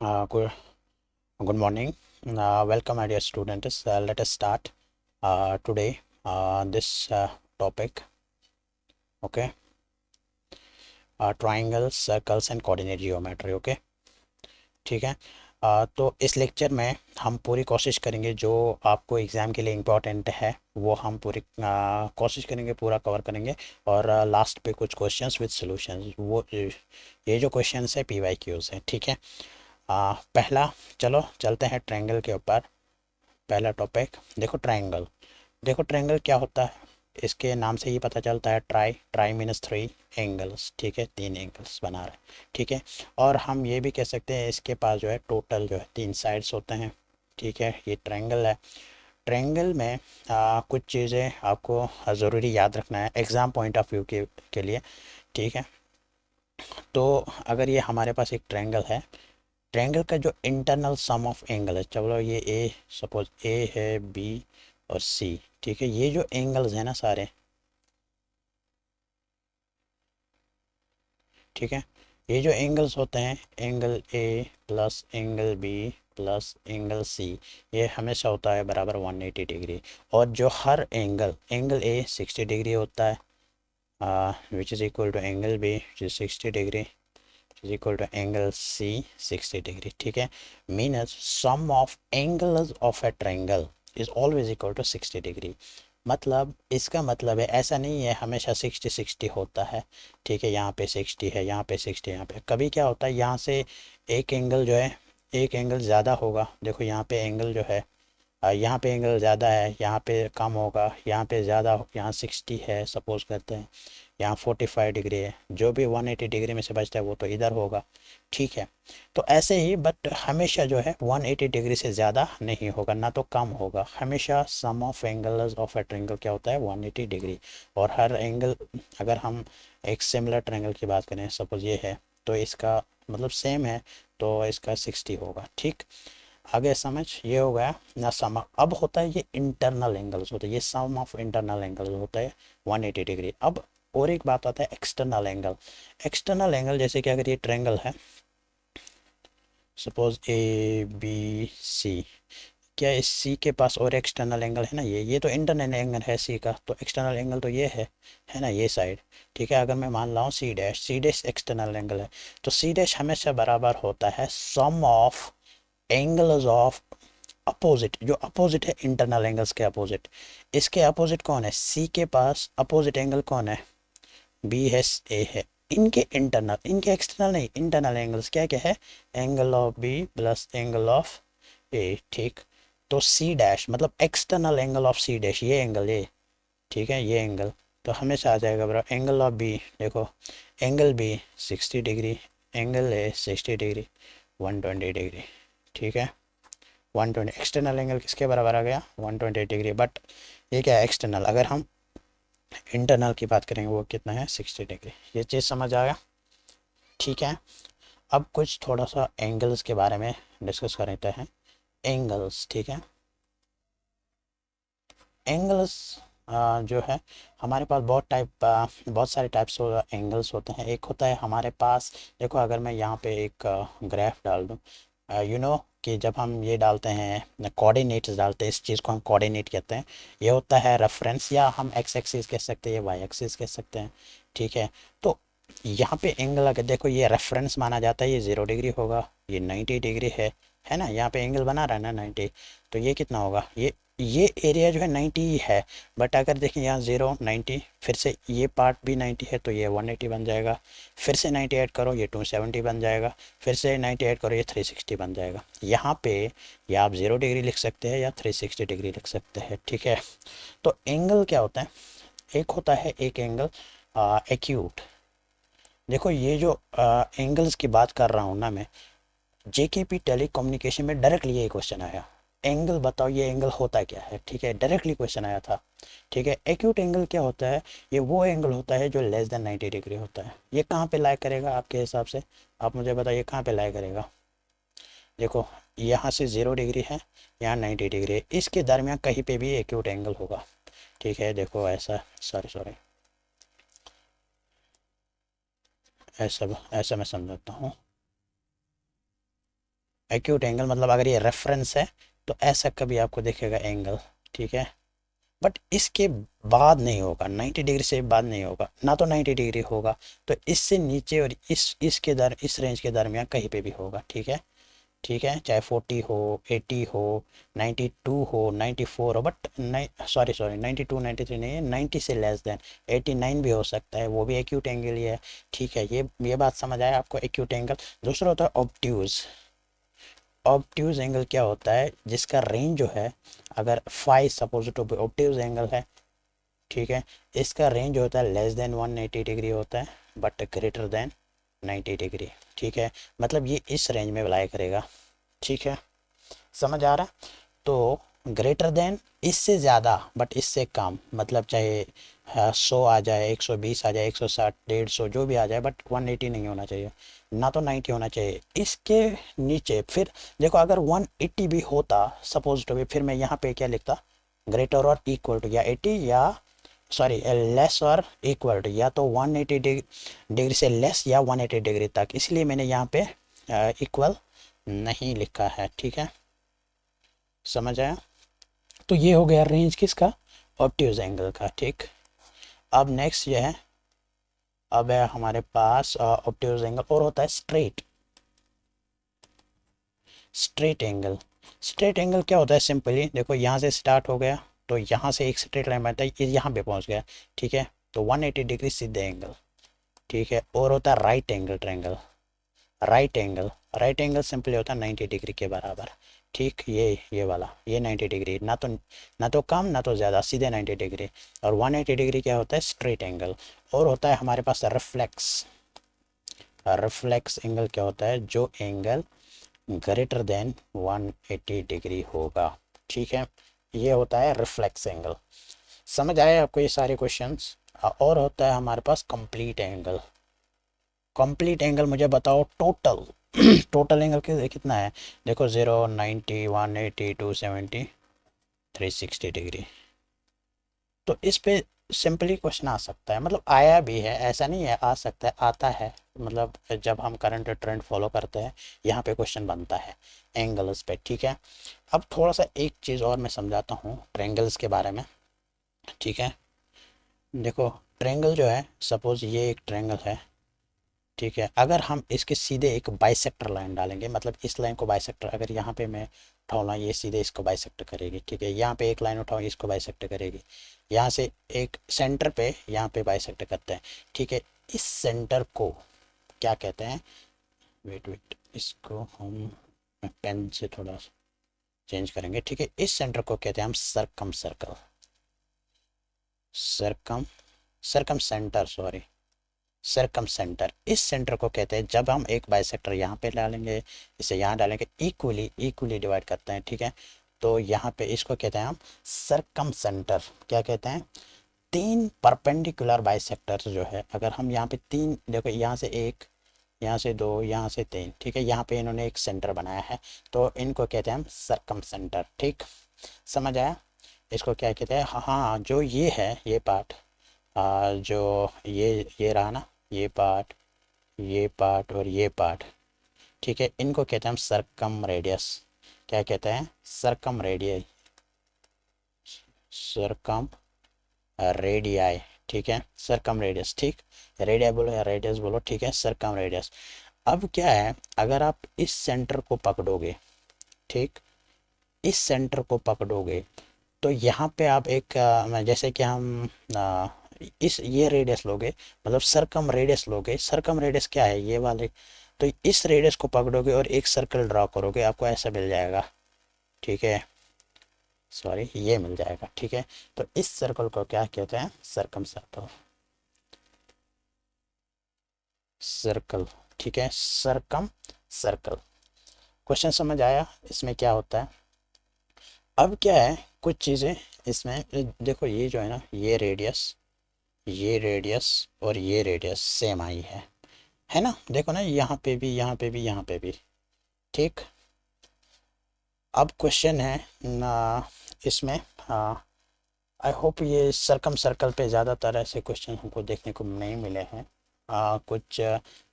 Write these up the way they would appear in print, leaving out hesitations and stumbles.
Good, good morning. Welcome, my dear students. Let us start today this topic. Okay, triangles, circles and coordinate geometry. Okay, ठीक है। तो इस lecture में हम पूरी कोशिश करेंगे जो आपको एग्ज़ाम के लिए इम्पोर्टेंट है वो हम पूरी कोशिश करेंगे, पूरा कवर करेंगे। और लास्ट पे कुछ क्वेश्चंस विद सॉल्यूशंस, वो ये जो क्वेश्चंस है PYQs है, ठीक है। पहला, चलो चलते हैं ट्रायंगल के ऊपर। पहला टॉपिक देखो, ट्रायंगल। देखो ट्रायंगल क्या होता है, इसके नाम से ही पता चलता है। ट्राई, ट्राई मीनस थ्री एंगल्स, ठीक है, तीन एंगल्स बना रहे हैं, ठीक है। और हम ये भी कह सकते हैं इसके पास जो है टोटल जो है तीन साइड्स होते हैं, ठीक है। ये ट्रायंगल है। ट्रायंगल में कुछ चीज़ें आपको ज़रूरी याद रखना है एग्ज़ाम पॉइंट ऑफ व्यू के लिए, ठीक है। तो अगर ये हमारे पास एक ट्रायंगल है, ट्रायंगल का जो इंटरनल सम ऑफ एंगल है, चलो ये ए, सपोज ए है, बी और सी, ठीक है। ये जो एंगल्स हैं ना सारे, ठीक है, ये जो एंगल्स होते हैं, angle A plus angle B plus angle C, ये हमेशा होता है बराबर 180 डिग्री। और जो हर एंगल, एंगल ए 60 डिग्री होता है, which is equal to angle B which is 60 degree is equal to angle C 60 degree, ठीक है। Means sum of angles of a triangle is always equal to 60 degree. मतलब इसका मतलब है ऐसा नहीं है हमेशा 60 60 होता है, ठीक है। यहाँ पे 60 है, यहाँ पे 60, यहाँ पे कभी क्या होता है, यहाँ से एक एंगल जो है, एक एंगल ज़्यादा होगा। देखो यहाँ पे एंगल जो है, यहाँ पे एंगल ज़्यादा है, यहाँ पे कम होगा, यहाँ पे ज़्यादा, यहाँ 60 है सपोज करते हैं, यहाँ 45 डिग्री है, जो भी 180 डिग्री में से बचता है वो तो इधर होगा, ठीक है। तो ऐसे ही, बट हमेशा जो है 180 डिग्री से ज़्यादा नहीं होगा, ना तो कम होगा। हमेशा sum of angles of a triangle क्या होता है, 180 डिग्री। और हर एंगल, अगर हम एक सिमिलर ट्रायंगल की बात करें, सपोज ये है, तो इसका मतलब सेम है, तो इसका 60 होगा, ठीक। आगे समझ ये हो गया ना। सम अब होता है, ये इंटरनल एंगल्स होते हैं, ये सम ऑफ इंटरनल एंगल्स होता है 180 डिग्री। अब और एक बात आता है एक्सटर्नल एंगल। एक्सटर्नल एंगल जैसे कि अगर ये ट्रायंगल है, सपोज ए बी सी, क्या इस सी के पास और एक्सटर्नल एंगल है ना, ये तो इंटरनल एंगल है सी का, तो एक्सटर्नल एंगल तो ये है ना, ये साइड, ठीक है। अगर मैं मान रहा हूँ C dash, C dash external angle है, तो सी डैश हमेशा बराबर होता है sum of angles of opposite, जो अपोजिट है इंटरनल एंगल्स के अपोजिट। इसके अपोजिट कौन है, सी के पास अपोजिट एंगल कौन है, बी है, ए है। इनके इंटरनल, इनके एक्सटर्नल नहीं, इंटरनल एंगल्स क्या क्या है, angle of B plus angle of A, ठीक। तो सी डैश मतलब external angle of C dash, ये एंगल, ये, ठीक है, ये एंगल, तो हमेशा आ जाएगा बराबर एंगल ऑफ बी। देखो angle B 60 degree, angle A 60 degree, 120 degree, ठीक है। 120 एक्सटर्नल एंगल किसके बराबर आ गया, 120 डिग्री। बट ये क्या है, एक्सटर्नल। अगर हम इंटरनल की बात करेंगे वो कितना है, 60 डिग्री। ये चीज़ समझ आ गया, ठीक है। अब कुछ थोड़ा सा एंगल्स के बारे में डिस्कस कर लेते हैं। एंगल्स, ठीक है। एंगल्स जो है, हमारे पास बहुत सारे टाइप्स एंगल्स होते हैं। एक होता है हमारे पास, देखो अगर मैं यहाँ पे एक ग्राफ डाल दूँ, यू नो कि जब हम ये डालते हैं कोऑर्डिनेट्स डालते हैं, इस चीज़ को हम कोऑर्डिनेट कहते हैं। ये होता है रेफरेंस, या हम एक्स एक्सिस कह सकते हैं, वाई एक्सिस कह सकते हैं, ठीक है। तो यहाँ पे एंगल अगर देखो, ये रेफरेंस माना जाता है, ये 0 डिग्री होगा, ये 90 डिग्री है ना। यहाँ पे एंगल बना रहा है ना 90, तो ये कितना होगा, ये एरिया जो है 90 ही है। बट अगर देखें यहाँ 0 90, फिर से ये पार्ट भी 90 है, तो ये 180 बन जाएगा। फिर से 90 ऐड करो, ये 270 बन जाएगा। फिर से 90 ऐड करो, ये 360 बन जाएगा। यहाँ पे या आप 0 डिग्री लिख सकते हैं या 360 डिग्री लिख सकते हैं, ठीक है। तो एंगल क्या होता है, एक होता है एक एंगल एक्यूट। देखो ये जो एंगल्स की बात कर रहा हूँ ना मैं, जेकेपी टेलीकम्युनिकेशन में डायरेक्टली ये क्वेश्चन आया, एंगल बताओ ये एंगल होता क्या है, ठीक है, डायरेक्टली क्वेश्चन आया था, ठीक है। एक्यूट एंगल क्या होता है, ये वो एंगल होता है जो लेस देन 90 डिग्री होता है। ये कहाँ पे लाई करेगा आपके हिसाब से, आप मुझे बताइए कहाँ पे लाई करेगा। देखो यहाँ से 0 डिग्री है, यहाँ 90 डिग्री है, इसके दरमियान कहीं पे भी एक्यूट एंगल होगा, ठीक है। देखो ऐसा, सॉरी सॉरी, ऐसा ऐसा मैं समझाता हूँ। एक्यूट एंगल मतलब अगर ये रेफरेंस है तो ऐसा कभी आपको दिखेगा एंगल, ठीक है। बट इसके बाद नहीं होगा, 90 डिग्री से बाद नहीं होगा, ना तो 90 डिग्री होगा, तो इससे नीचे और इस रेंज के दरमियान कहीं पे भी होगा, ठीक है। ठीक है, चाहे 40 हो, 80 हो, 92 हो, 94 हो, बट नहीं, सॉरी सॉरी, 92 93 नहीं है, 90 से लेस देन 89 भी हो सकता है, वो भी एक्यूट एंगल ही है, ठीक है। ये बात समझ आया आपको, एक्यूट एंगल। दूसरा होता है ऑब्ट्यूज। ऑब्ट्यूज एंगल क्या होता है, जिसका रेंज जो है, अगर five suppose to be obtuse angle है, ठीक है, इसका रेंज होता है लेस देन 180 डिग्री होता है, बट ग्रेटर देन 90 डिग्री, ठीक है। मतलब ये इस रेंज में अप्लाई करेगा, ठीक है, समझ आ रहा है। तो ग्रेटर देन इससे ज़्यादा बट इससे कम, मतलब चाहे 100 आ जाए, 120 आ जाए, 160, 150 जो भी आ जाए, बट 180 नहीं होना चाहिए, ना तो 90 होना चाहिए। इसके नीचे फिर देखो, अगर 180 भी होता सपोज टू भी, फिर मैं यहाँ पे क्या लिखता, ग्रेटर और इक्वल टू या 80 या सॉरी लेस और इक्वल टू, या तो 180 डिग्री से लेस या 180 डिग्री तक, इसलिए मैंने यहाँ पे इक्वल नहीं लिखा है, ठीक है, समझ आया। तो ये हो गया रेंज किसका, ऑब्ट्यूज एंगल का, ठीक। अब नेक्स्ट ये है, अब है हमारे पास ऑब्ट्यूज एंगल, और होता है straight. Straight angle, straight angle क्या होता है, सिंपली देखो, यहाँ से स्टार्ट हो गया, तो यहाँ से एक स्ट्रेट लाइन बनता है, ये यहाँ पे पहुँच गया, ठीक है, तो 180 डिग्री सीधे एंगल, ठीक है। और होता है right angle triangle. Right angle, right angle simply होता है 90 डिग्री के बराबर, ठीक। ये वाला, ये 90 डिग्री, ना तो कम ना तो ज़्यादा, सीधे 90 डिग्री। और 180 डिग्री क्या होता है, स्ट्रेट एंगल। और होता है हमारे पास रिफ्लेक्स। रिफ्लेक्स एंगल क्या होता है, जो एंगल ग्रेटर देन 180 डिग्री होगा, ठीक है, ये होता है रिफ्लेक्स एंगल। समझ आए आपको ये सारे क्वेश्चंस। और होता है हमारे पास कंप्लीट एंगल। कंप्लीट एंगल मुझे बताओ टोटल टोटल एंगल कितना है, देखो 0, 90, 180, 270, 360 डिग्री। तो इस पे सिंपली क्वेश्चन आ सकता है, मतलब आया भी है, ऐसा नहीं है, आ सकता है, आता है, मतलब जब हम करंट ट्रेंड फॉलो करते हैं, यहाँ पे क्वेश्चन बनता है एंगल्स पे, ठीक है। अब थोड़ा सा एक चीज़ और मैं समझाता हूँ ट्रेंगल्स के बारे में, ठीक है। देखो ट्रेंगल जो है, सपोज ये एक ट्रेंगल है, ठीक है, अगर हम इसके सीधे एक बाइसेक्टर लाइन डालेंगे, मतलब इस लाइन को बाइसेक्टर, अगर यहाँ पे मैं उठाऊँ, ये सीधे इसको बाइसेक्टर करेगी, ठीक है, यहाँ पे एक लाइन उठाऊँ, इसको बाइसेक्टर करेगी, यहाँ से एक सेंटर पे यहाँ पे बाइसेक्टर करते हैं, ठीक है। इस सेंटर को क्या कहते हैं, वेट वेट, इसको हम पेन से थोड़ा चेंज करेंगे, ठीक है। इस सेंटर को कहते हैं हम सरकम सर्कल, सरकम सरकम सेंटर, सॉरी, सरकम सेंटर। इस सेंटर को कहते हैं, जब हम एक बाइसेक्टर यहाँ पे डालेंगे, इसे यहाँ डालेंगे, इक्वली इक्वली डिवाइड करते हैं, ठीक है, तो यहाँ पे इसको कहते हैं हम सरकम सेंटर। क्या कहते हैं, तीन परपेंडिकुलर बाइसेक्टर जो है, अगर हम यहाँ पे तीन, देखो यहाँ से एक, यहाँ से दो, यहाँ से तीन, ठीक है, यहाँ पे इन्होंने एक सेंटर बनाया है, तो इनको कहते हैं हम सरकम सेंटर, ठीक, समझ आया। इसको क्या कहते हैं, हाँ हाँ, जो ये है, ये पार्ट, जो ये रहा ना, ये पार्ट और ये पार्ट, ठीक है, इनको कहते हैं हम सरकम रेडियस। क्या कहते हैं, सरकम रेडियस, सरकम रेडियाई, ठीक है, सरकम रेडियस, ठीक। रेडिया बोलो या रेडियस बोलो, ठीक है, सरकम रेडियस। अब क्या है, अगर आप इस सेंटर को पकड़ोगे, ठीक, इस सेंटर को पकड़ोगे, तो यहाँ पे आप एक जैसे कि हम इस ये रेडियस लोगे, मतलब सरकम रेडियस लोगे, सरकम रेडियस क्या है, ये वाले, तो इस रेडियस को पकड़ोगे और एक सर्कल ड्रॉ करोगे, आपको ऐसा मिल जाएगा, ठीक है, सॉरी, ये मिल जाएगा, ठीक है। तो इस सर्कल को क्या कहते हैं, सरकम सर्कल, सर्कल, ठीक है, सरकम सर्कल। क्वेश्चन समझ आया इसमें क्या होता है। अब क्या है, कुछ चीज़ें इसमें देखो, ये जो है ना, ये रेडियस और ये रेडियस सेम आई है ना, देखो ना, यहाँ पे भी, यहाँ पे भी, यहाँ पे भी, ठीक। अब क्वेश्चन है ना इसमें, आई होप ये सरकम सर्कल पे ज़्यादातर ऐसे क्वेश्चन हमको देखने को नहीं मिले हैं, कुछ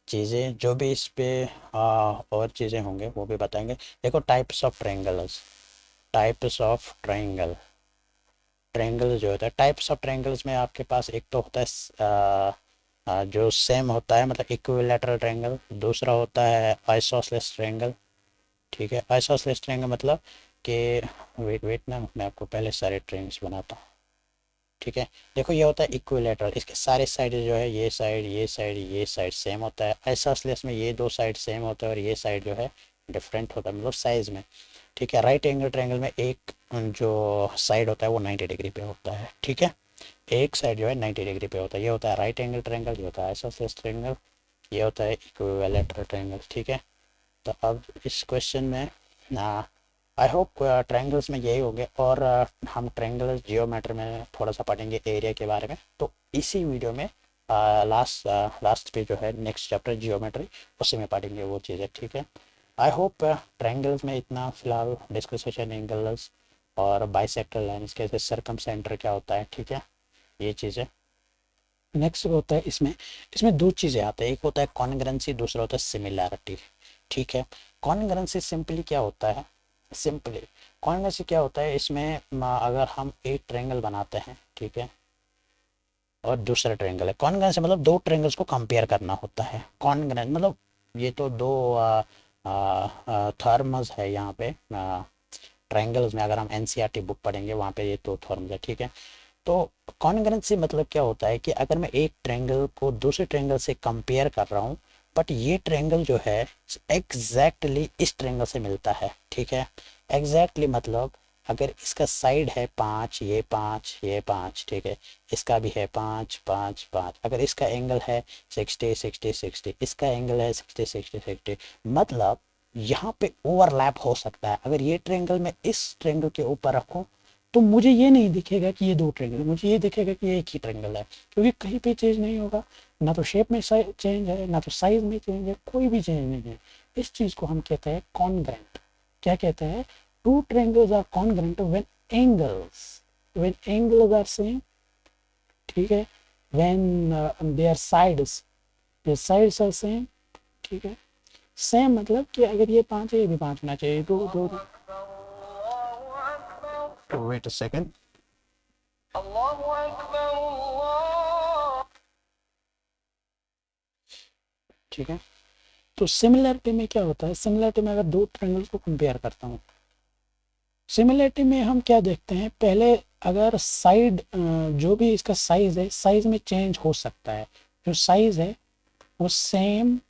चीज़ें जो भी इस पे और चीज़ें होंगे वो भी बताएंगे। देखो types of triangles, types of triangle, triangle जो होता है टाइप्स ऑफ ट्रायंगल्स में आपके पास एक तो होता है जो सेम होता है मतलब इक्विलैटरल ट्रायंगल, दूसरा होता है आइसोसेलेस ट्रायंगल। ठीक है, आइसोसेलेस ट्रायंगल मतलब कि वेट वेट ना मैं आपको पहले सारे ट्रायंगल्स बनाता हूँ। ठीक है, देखो ये होता है इक्विलैटरल, इसके सारे साइड जो है ये साइड ये साइड ये साइड सेम होता है। आइसोसेलेस में ये दो साइड सेम होता है और ये साइड जो है डिफरेंट होता है मतलब साइज में। ठीक है, राइट एंगल ट्रायंगल में एक जो साइड होता है वो 90 डिग्री पे होता है। ठीक है, एक साइड जो है 90 डिग्री पे होता है, ये होता है राइट एंगल ट्रायंगल, ये होता है आइसोसेलेस ट्रायंगल, ये होता है इक्विलैटरल ट्रायंगल। ठीक है, तो अब इस क्वेश्चन में आई होप ट्रायंगल्स में यही होंगे और हम ट्रायंगल जियोमेट्री में थोड़ा सा पढ़ेंगे एरिया के बारे में, तो इसी वीडियो में लास्ट लास्ट पे जो है नेक्स्ट चैप्टर जियोमेट्री उसी में पढ़ेंगे वो चीज़ें। ठीक है, आई होप ट्रायंगल्स में इतना फिलहाल डिस्कशन, एंगल्स और बाइसेक्टर लाइन्स कैसे, सर्कम सेंटर क्या होता है। ठीक है, ये चीज़ें नेक्स्ट होता है। इसमें इसमें दो चीज़ें आते हैं, एक होता है कॉन्ग्रुएंसी, दूसरा होता है सिमिलैरिटी। ठीक है, कॉन्ग्रुएंसी सिंपली क्या होता है, सिंपली कॉन्ग्रुएंसी क्या होता है, इसमें अगर हम एक ट्रायंगल बनाते हैं, ठीक है, और दूसरा ट्रायंगल है, कॉन्ग्रुएंसी मतलब दो ट्रायंगल्स को कंपेयर करना होता है। कॉन्ग्रुएंस मतलब ये तो दो थर्म्स है यहाँ पे ट्रायंगल्स में, अगर हम एनसीईआरटी बुक पढ़ेंगे वहाँ पे ये दो थर्म्स है। ठीक है, तो कॉन्ग्रुएंसी मतलब क्या होता है कि अगर मैं एक ट्रायंगल को दूसरे ट्रायंगल से कंपेयर कर रहा हूँ बट ये ट्रायंगल जो है एग्जैक्टली इस ट्रायंगल से मिलता है। ठीक है, एग्जैक्टली मतलब अगर इसका साइड है 5, ये 5, ये 5, ठीक है, इसका भी है 5 5 5, अगर इसका एंगल है 60 60 60, इसका एंगल है 60 60 60, मतलब यहाँ पे ओवरलैप हो सकता है। अगर ये ट्रायंगल मैं इस ट्रायंगल के ऊपर रखूँ तो मुझे ये नहीं दिखेगा कि ये दो ट्रायंगल है, मुझे ये दिखेगा कि ये एक ही ट्रायंगल है, क्योंकि कहीं पे चेंज नहीं होगा, ना तो शेप में चेंज है, ना तो साइज में चेंज है, कोई भी चेंज नहीं है। इस चीज को हम कहते हैं कॉन्ग्रुएंट। क्या कहते हैं, two triangles are congruent when angles are same. ठीक है, when their sides are same. ठीक है, सेम मतलब कि अगर ये 5 है ये भी 5 होना चाहिए, दो दो। वेट अ सेकंड, ठीक है, तो सिमिलरिटी में क्या होता है, सिमिलरिटी में अगर दो ट्रायंगल्स को कंपेयर करता हूँ, सिमिलरिटी में हम क्या देखते हैं, पहले अगर साइड जो भी इसका साइज है, साइज में चेंज हो सकता है, जो साइज है वो same,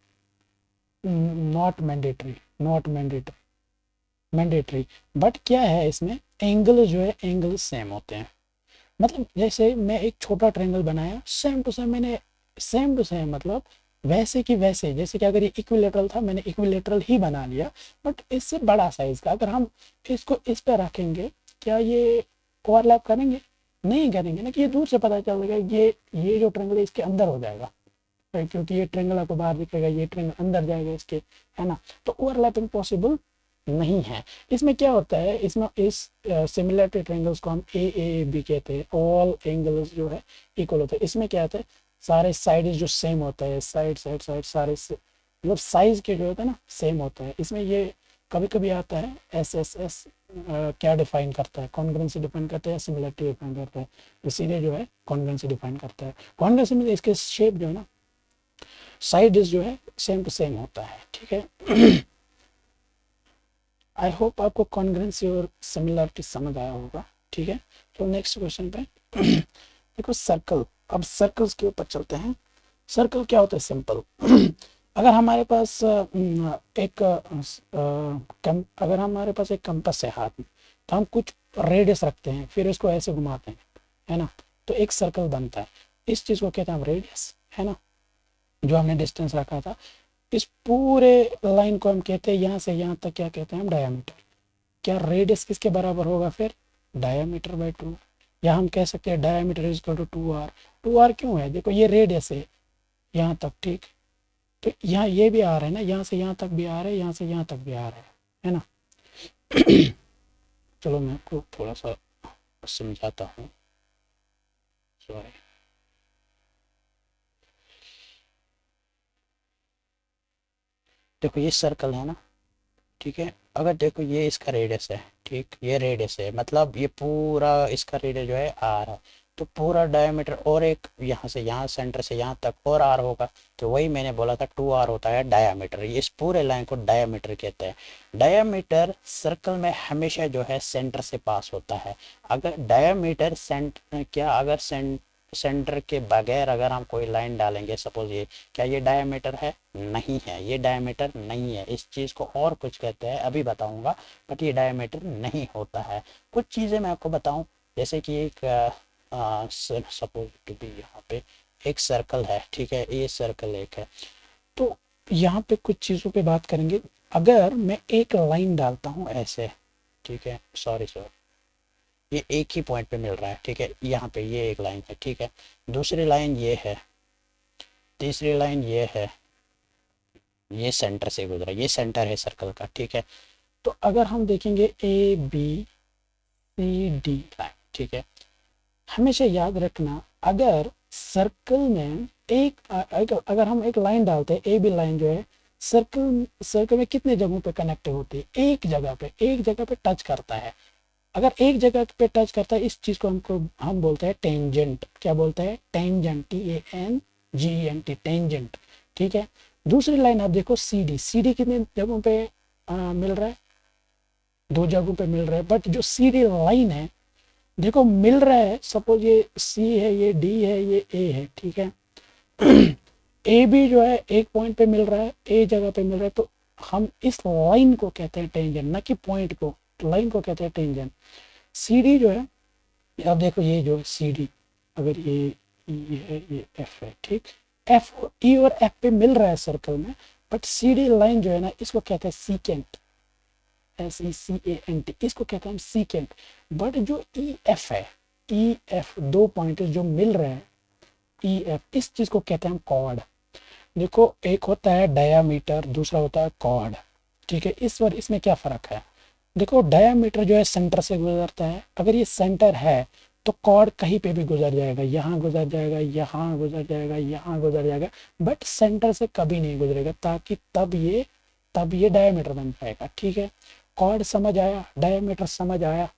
not mandatory, not mandatory, but क्या है इसमें एंगल जो है एंगल सेम होते हैं। मतलब जैसे मैं एक छोटा ट्रायंगल बनाया, सेम टू सेम मैंने, सेम टू सेम मतलब वैसे कि वैसे, जैसे कि अगर ये इक्विलेटरल था मैंने इक्विलेटरल ही बना लिया, बट इससे बड़ा साइज का, अगर हम इसको इस पर रखेंगे क्या ये ओवरलैप करेंगे, नहीं करेंगे ना, कि ये दूर से पता चलेगा ये जो ट्रायंगल है इसके अंदर हो जाएगा, right? क्योंकि ये ट्रायंगल आपको बाहर दिखेगा, ये ट्रायंगल अंदर जाएगा इसके, है ना, तो ओवरलैपिंग पॉसिबल नहीं है। इसमें क्या होता है, इसमें इस सिमिलरिटी ट्रायंगल्स को हम ए बी कहते हैं, ऑल एंगल्स जो है इक्वल होते हैं। इसमें क्या होता है, सारे साइड जो सेम होता है, साइड साइड साइड सारे से मतलब साइज के जो होता है ना सेम होता है। इसमें ये कभी कभी आता है एस एस एस, क्या डिफाइन करता है, कॉन्ग्रुएंसी डिफाइन करता है या सिमिलरिटी डिफाइन करता है, इसीलिए जो है कॉन्ग्रुएंसी डिफाइन करता है। कॉन्ग्रुएंसी में इसके शेप जो है ना, साइड जो है सेम टू सेम होता है। ठीक है, आई होप आपको कॉन्ग्रुएंसी और सिमिलरिटी समझ आया होगा। ठीक है, तो नेक्स्ट क्वेश्चन पे देखो सर्कल, अब सर्कल्स के ऊपर चलते हैं। सर्कल क्या होता है, सिंपल अगर हमारे पास अगर हमारे पास एक कंपास है हाथ में, तो हम कुछ रेडियस रखते हैं, फिर इसको ऐसे घुमाते हैं, है ना, तो एक सर्कल बनता है। इस चीज को कहते हैं हम रेडियस, है ना, जो हमने डिस्टेंस रखा था। इस पूरे लाइन को हम कहते हैं यहाँ से यहाँ तक क्या कहते हैं हम, डायमीटर। क्या रेडियस किसके बराबर होगा फिर, डायमीटर बाई 2, या हम कह सकते हैं diameter is equal to 2r। 2r क्यों है, देखो ये रेडियस है यहाँ तक, ठीक, तो यहाँ ये भी आ रहा है ना, यहाँ से यहाँ तक भी आ रहा है, यहाँ से यहाँ तक भी आ रहा है ना। चलो मैं आपको थोड़ा सा समझाता हूँ, सॉरी। देखो ये सर्कल है ना, ठीक है। अगर देखो ये इसका रेडियस है, ठीक, ये रेडियस है, मतलब ये पूरा इसका रेडियस जो है आर है। तो पूरा डायमीटर और एक यहाँ से यहाँ सेंटर से यहाँ तक और आर होगा। तो वही मैंने बोला था 2r होता है डायामीटर। ये इस पूरे लाइन को डायामीटर कहते हैं। डायामीटर सर्कल में हमेशा जो है सेंटर से पास होता है। अगर डायामीटर अगर सेंटर के बगैर अगर हम कोई लाइन डालेंगे, सपोज ये, क्या ये डायमीटर है? नहीं है, ये डायमीटर नहीं है। इस चीज़ को और कुछ कहते हैं, अभी बताऊंगा, बट ये डायमीटर नहीं होता है। कुछ चीज़ें मैं आपको बताऊं, जैसे कि एक सपोज टू बी, यहाँ पे एक सर्कल है, ठीक है, ये सर्कल एक है। तो यहाँ पे कुछ चीज़ों पे बात करेंगे। अगर मैं एक लाइन डालता हूँ ऐसे, ठीक है, सॉरी सर, ये एक ही पॉइंट पे मिल रहा है, ठीक है, यहाँ पे ये एक लाइन है, ठीक है, दूसरी लाइन ये है, तीसरी लाइन ये है, ये सेंटर से गुजरा, ये सेंटर है सर्कल का, ठीक है। तो अगर हम देखेंगे A B C D line, ठीक है, हमेशा याद रखना, अगर सर्कल में अगर हम एक लाइन डालते हैं, ए बी लाइन जो है सर्कल सर्कल में कितने जगहों पे कनेक्ट होती है? एक जगह पे टच करता है। अगर एक जगह पे टच करता है, इस चीज को हम बोलते हैं टेंजेंट। क्या बोलते हैं? टेंजेंट, TANGENT, टेंजेंट, ठीक है। दूसरी लाइन आप देखो सी डी कितने जगहों पे मिल रहा है? 2 जगहों पे मिल रहा है। बट जो सी डी लाइन है, देखो मिल रहा है, सपोज ये सी है, ये डी है, ये ए है, ठीक है। ए भी जो है एक पॉइंट पे मिल रहा है, ए जगह पे मिल रहा है, तो हम इस लाइन को कहते हैं टेंजेंट, ना कि पॉइंट को, लाइन को कहते हैं टेंजेंट। सी डी जो है, अब देखो ये जो सी डी, अगर ये ई है, ये एफ है, ठीक, एफ ई और एफ पे मिल रहा है सर्कल में, बट सी डी लाइन जो है ना, इसको कहते हैं सीकेंट, SECANT, इसको कहते हैं हम सीकेंट। बट जो ई एफ है, ई एफ 2 पॉइंट जो मिल रहे हैं, ई एफ, इस चीज को कहते हैं हम कॉर्ड। देखो एक होता है डायामीटर, दूसरा होता है कॉर्ड, ठीक है। इसमें क्या फर्क है? देखो डायामीटर जो है सेंटर से गुजरता है। अगर ये सेंटर है तो कॉर्ड कहीं पे भी गुजर जाएगा, यहाँ गुजर जाएगा, यहाँ गुजर जाएगा, यहाँ गुजर जाएगा, बट सेंटर से कभी नहीं गुजरेगा, ताकि तब ये डायामीटर बन पाएगा, ठीक है। कॉर्ड समझ आया, डायामीटर समझ आया,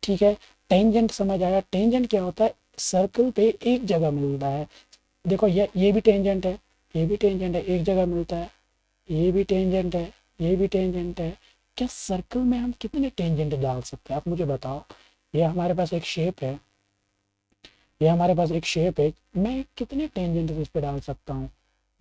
ठीक है। टेंजेंट समझ आया। टेंजेंट क्या होता है? सर्कल पे एक जगह मिलता है। देखो ये भी टेंजेंट है, ये भी टेंजेंट है, एक जगह मिलता है, ये भी टेंजेंट है, ये भी टेंजेंट है। क्या सर्कल में हम कितने टेंजेंट डाल सकते हैं? आप मुझे बताओ। ये हमारे पास एक शेप है, ये हमारे पास एक शेप है, मैं कितने टेंजेंट इस पे डाल सकता हूँ?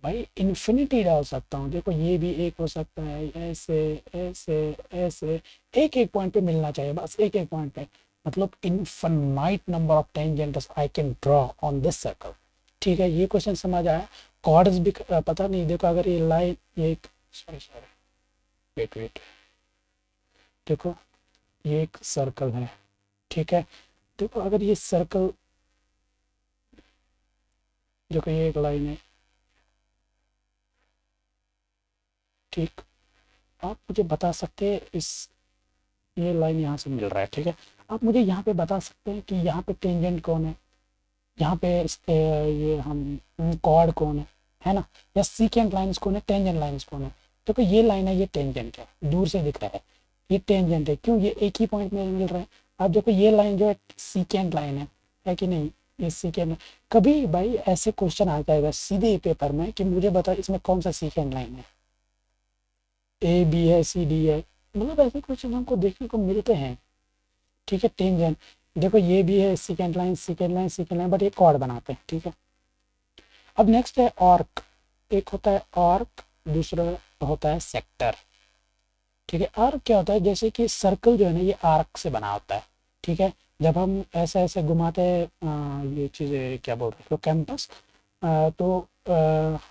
भाई इन्फिनिटी डाल सकता हूँ। देखो ये भी एक हो सकता है, ऐसे ऐसे ऐसे, एक एक पॉइंट पे मिलना चाहिए, बस एक एक पॉइंट पे, मतलब infinite number of tangents I can draw on this circle, ठीक है। ये क्वेश्चन समझ आया। कॉर्ड्स भी पता नहीं। देखो अगर ये लाइन, ये एक, सॉरी, वेट, देखो ये एक सर्कल है, ठीक है। देखो अगर ये सर्कल, देखो ये एक लाइन है, ठीक, आप मुझे बता सकते हैं इस, ये लाइन यहाँ से मिल रहा है, ठीक है, आप मुझे यहाँ पे बता सकते हैं कि यहाँ पे टेंजेंट कौन है, यहाँ पे ये हम कॉर्ड कौन है ना, या सीकेंट लाइन्स कौन है, टेंजेंट लाइन्स कौन है? देखो ये लाइन है, ये टेंजेंट है, दूर से दिख रहा है, ये टेंजेंट है, क्यों? ये एक ही पॉइंट में मिल रहा है। अब देखो ये लाइन जो है सीकेंट लाइन है कि नहीं? ये सीकेंट। कभी भाई ऐसे क्वेश्चन आ जाएगा सीधे पेपर में कि मुझे बता इसमें कौन सा सीकेंट लाइन है, ए बी है, सी डी है, मतलब ऐसे क्वेश्चन हमको देखने को मिलते हैं, ठीक है। टेंजेंट, देखो ये भी है second line, second line, second line, but ये कॉर्ड बनाते हैं, ठीक है। अब नेक्स्ट है आर्क। एक होता है आर्क, दूसरा होता है सेक्टर, ठीक है। आर्क क्या होता है? जैसे कि सर्कल जो है ना, ये आर्क से बना होता है, ठीक है। जब हम ऐसे ऐसे घुमाते हैं, ये चीज़ें क्या बोल रहे हो, कैंपस, तो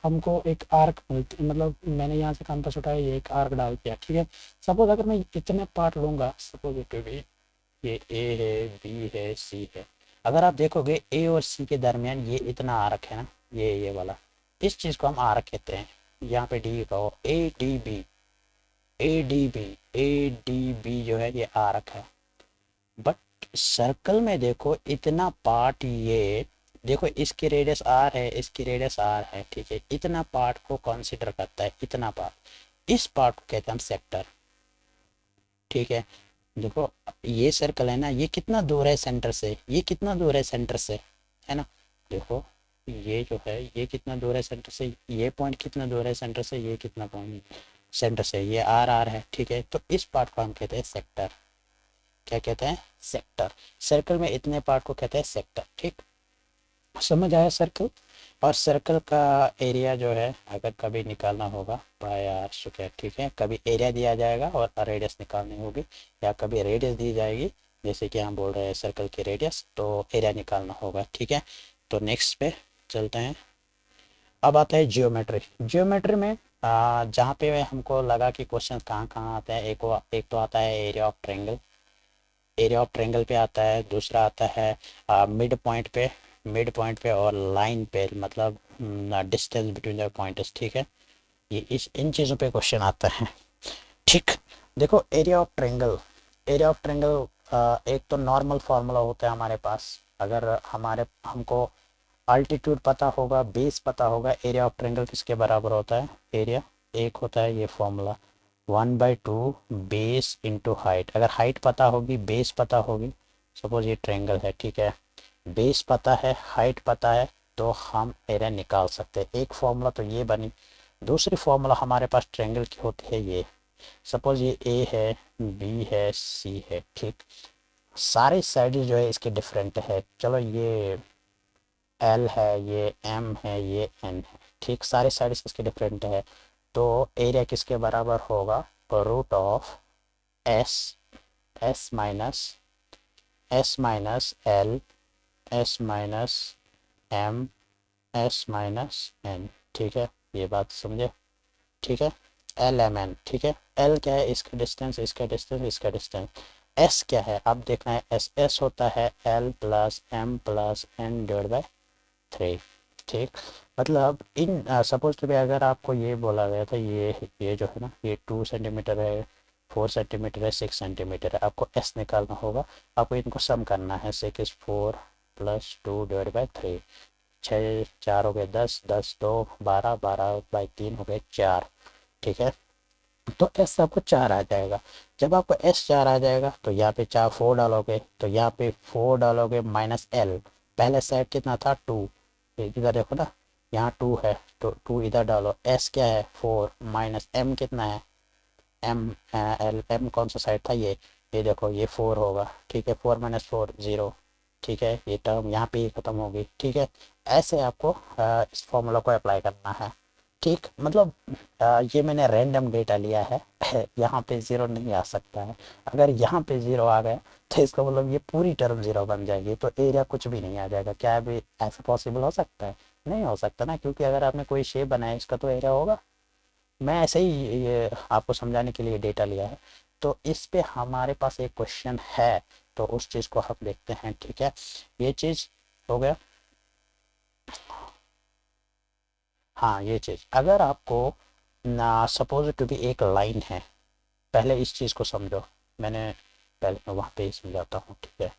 हमको एक आर्क मिलती, मतलब मैंने यहाँ से कैंपस उठाया, ये एक आर्क डाल दिया, ठीक है। सपोज अगर मैं इतने पार्ट लूँगा, सपोज इट भी, ये ए है, बी है, सी है, अगर आप देखोगे ए और सी के दरमियान ये इतना आर्क है ना, ये वाला, इस चीज़ को हम आर्क कहते हैं। यहाँ पे डी का हो, A D B, A D B, A D B जो है ये आर्क है। बट सर्कल में देखो इतना पार्ट, ये देखो इसकी रेडियस आर है, इसकी रेडियस आर है, ठीक है, इतना पार्ट को कंसिडर करता है, इतना पार्ट। इस पार्ट को कहते हैं हम सेक्टर। ठीक है, देखो ये सर्कल है ना, ये कितना दूर है सेंटर से, ये कितना दूर है सेंटर से, है ना। देखो ये जो है ये कितना दूर है सेंटर से, ये पॉइंट कितना दूर है सेंटर से, ये कितना पॉइंट सेंटर से, ये आर आर है। ठीक है, तो इस पार्ट को हम कहते हैं सेक्टर। क्या कहते हैं? सेक्टर। सर्कल में इतने पार्ट को कहते हैं सेक्टर। ठीक, समझ आया सर्कल। और सर्कल का एरिया जो है अगर कभी निकालना होगा पाई आर स्क्वायर। ठीक है, कभी एरिया दिया जाएगा और रेडियस निकालनी होगी, या कभी रेडियस दी जाएगी, जैसे कि हम बोल रहे हैं सर्कल की रेडियस, तो एरिया निकालना होगा। ठीक है, तो नेक्स्ट पे चलते हैं। अब आता है जियोमेट्री। जियोमेट्री में जहाँ पे हमको लगा कि क्वेश्चन कहाँ कहाँ आता है, एक तो आता है area of triangle. Area of triangle पे आता है, दूसरा आता है मिड पॉइंट पे, मिड पॉइंट पे और लाइन पे, मतलब डिस्टेंस बिटवीन द पॉइंट्स। ठीक है, ये इस इन चीज़ों पे क्वेश्चन आता है। ठीक, देखो area of triangle. Area of triangle एक तो नॉर्मल फार्मूला होता है हमारे पास। अगर हमको अल्टीट्यूड पता होगा, बेस पता होगा, एरिया ऑफ ट्रेंगल किसके बराबर होता है? एरिया एक होता है ये फॉर्मूला 1/2 बेस इंटू हाइट। अगर हाइट पता होगी, बेस पता होगी, सपोज ये ट्रेंगल है, ठीक है, बेस पता है, हाइट पता है, तो हम एरिया निकाल सकते हैं। एक फॉर्मूला तो ये बनी। दूसरी फॉर्मूला हमारे पास ट्रेंगल की होती है ये, सपोज ये ए है, बी है, सी है। ठीक, सारे साइड जो है इसके डिफरेंट है। चलो ये एल है, ये एम है, ये एन है। ठीक, सारे साइड इसके डिफरेंट है, तो एरिया किसके बराबर होगा? Root of S, S minus L, S minus M, S minus N. ठीक है, ये बात समझे? ठीक है, एल एम एन। ठीक है, एल क्या है? इसका डिस्टेंस, इसका डिस्टेंस, इसका डिस्टेंस। एस क्या है? अब देखना है, एस एस होता है L plus M plus N divide by 3। ठीक, मतलब इन सपोज तो भी अगर आपको ये बोला गया था, ये जो है ना, ये 2 सेंटीमीटर है, 4 सेंटीमीटर है, 6 सेंटीमीटर है, आपको एस निकालना होगा। आपको इनको सम करना है। 6 4 प्लस 2 डिवाइड बाई 3, 6 4 हो गए 10, 10 2 12, 12/3 हो गए 4। ठीक है, तो एस आपको 4 आ जाएगा। जब आपको एस 4 आ जाएगा तो यहाँ पे 4 4 डालोगे, तो यहाँ पे 4 डालोगे माइनस एल, पहले साइड कितना था 2, इधर देखो ना, यहाँ 2 है, तो 2 इधर डालो। एस क्या है? 4 माइनस एम कितना है? एम एल, एम कौन सा साइड था? ये देखो, ये 4 होगा। ठीक है, 4 माइनस 4 0। ठीक है, ये टर्म यहाँ पे ही खत्म होगी। ठीक है, ऐसे आपको इस फॉर्मूला को अप्लाई करना है। ठीक, मतलब ये मैंने रैंडम डेटा लिया है यहाँ पे ज़ीरो नहीं आ सकता है। अगर यहाँ पे ज़ीरो आ गया तो इसका मतलब ये पूरी टर्म ज़ीरो बन जाएगी, तो एरिया कुछ भी नहीं आ जाएगा। क्या भी ऐसा पॉसिबल हो सकता है? नहीं हो सकता ना, क्योंकि अगर आपने कोई शेप बनाया इसका तो एरिया होगा। मैं ऐसे ही ये आपको समझाने के लिए डेटा लिया है। तो इस पे हमारे पास एक क्वेश्चन है, तो उस चीज़ को हम देखते हैं। ठीक है, ये चीज़ हो गया। हाँ, ये चीज़ अगर आपको ना सपोज टू बी एक लाइन है, पहले इस चीज़ को समझो। मैंने पहले मैं वहाँ पे ही समझाता हूँ। ठीक है,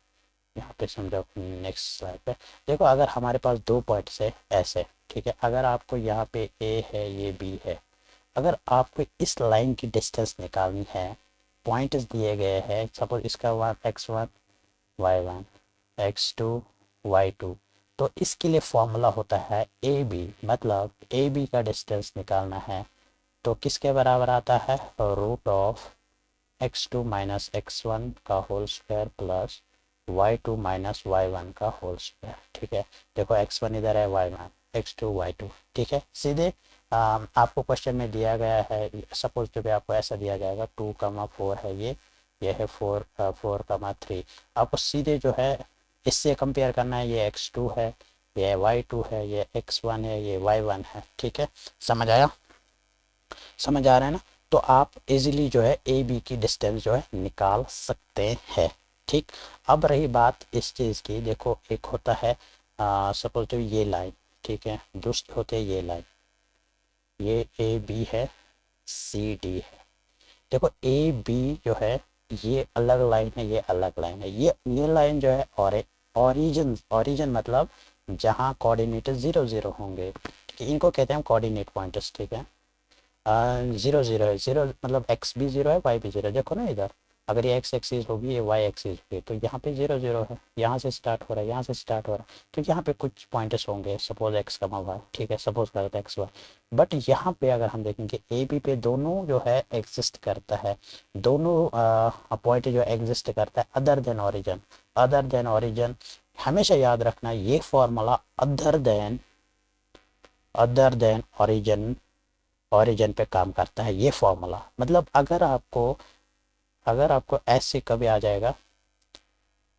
यहाँ पे समझो। नेक्स्ट स्लाइड पे देखो, अगर हमारे पास दो पॉइंट्स है ऐसे, ठीक है, अगर आपको यहाँ पे ए है, ये बी है, अगर आपको इस लाइन की डिस्टेंस निकालनी है, पॉइंट्स दिए गए हैं, सपोज इसका x1 y1 x2 y2, तो इसके लिए फॉर्मूला होता है ए बी, मतलब ए बी का डिस्टेंस निकालना है, तो किसके बराबर आता है? Root of x2 minus x1 का whole square plus y2 minus y1 का होल स्क्वायर। ठीक है, देखो x1 इधर है, y1, x2 y2। ठीक है, सीधे आपको क्वेश्चन में दिया गया है, सपोज तो भी आपको ऐसा दिया जाएगा 2,4 है, ये है 4,3। आपको सीधे जो है इससे कंपेयर करना है, ये x2 है, ये y2 है, ये x1 है, ये y1 है। ठीक है, समझ आया? समझ आ रहा है ना? तो आप इजीली जो है ए बी की डिस्टेंस जो है निकाल सकते हैं। ठीक, अब रही बात इस चीज़ की, देखो एक होता है सपोज तो ये लाइन, ठीक है, दूसरी होती है ये लाइन, ये ए बी है, सी डी है। देखो ए बी जो है ये अलग लाइन है, ये अलग लाइन है। ये लाइन जो है और ओरिजिन, ओरिजिन मतलब जहाँ कोऑर्डिनेट 0 0 होंगे, ठीक है, इनको कहते हैं हम कोऑर्डिनेट पॉइंट्स। ठीक है, ज़ीरो ज़ीरो है, ज़ीरो मतलब एक्स भी ज़ीरो है, वाई भी ज़ीरो है। देखो ना इधर, अगर ये एक्स एक्सीस होगी, ये वाई एक्सीस होगी, तो यहाँ पे ज़ीरो ज़ीरो है, यहाँ से स्टार्ट हो रहा है, यहाँ से स्टार्ट हो रहा है, तो यहाँ पे कुछ पॉइंट्स होंगे, सपोज एक्स कमा वाई, ठीक है, सपोज करते हैं एक्स वाई। बट यहाँ पे अगर हम देखेंगे ए बी पे दोनों जो है एग्जिस्ट करता है, दोनों पॉइंट जो एग्जिस्ट करता है other than origin, other than origin. हमेशा याद रखना ये formula other than origin, origin पे काम करता है ये फॉर्मूला। मतलब अगर आपको ऐसे कभी आ जाएगा